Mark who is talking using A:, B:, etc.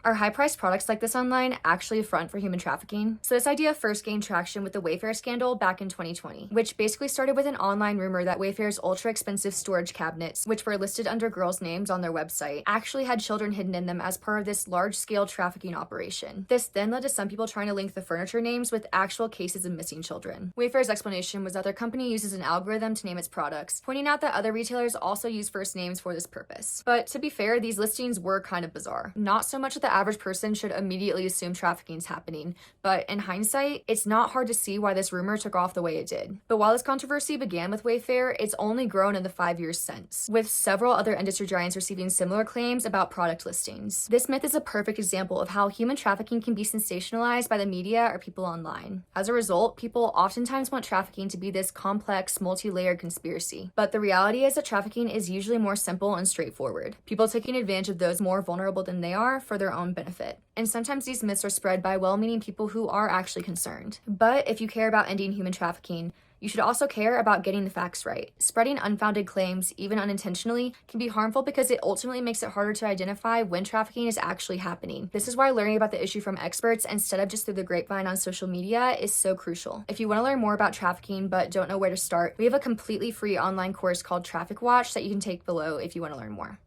A: Are high-priced products like this online actually a front for human trafficking? So this idea first gained traction with the Wayfair scandal back in 2020, which basically started with an online rumor that Wayfair's ultra-expensive storage cabinets, which were listed under girls' names on their website, actually had children hidden in them as part of this large-scale trafficking operation. This then led to some people trying to link the furniture names with actual cases of missing children. Wayfair's explanation was that their company uses an algorithm to name its products, pointing out that other retailers also use first names for this purpose. But to be fair, these listings were kind of bizarre. Not so much that the average person should immediately assume trafficking is happening, but in hindsight, it's not hard to see why this rumor took off the way it did. But while this controversy began with Wayfair, it's only grown in the 5 years since, with several other industry giants receiving similar claims about product listings. This myth is a perfect example of how human trafficking can be sensationalized by the media or people online. As a result, people oftentimes want trafficking to be this complex, multi-layered conspiracy. But the reality is that trafficking is usually more simple and straightforward. People taking advantage of those more vulnerable than they are for their own benefit. And sometimes these myths are spread by well-meaning people who are actually concerned. But if you care about ending human trafficking, you should also care about getting the facts right. Spreading unfounded claims, even unintentionally, can be harmful because it ultimately makes it harder to identify when trafficking is actually happening. This is why learning about the issue from experts instead of just through the grapevine on social media is so crucial. If you want to learn more about trafficking but don't know where to start, we have a completely free online course called Traffic Watch that you can take below if you want to learn more.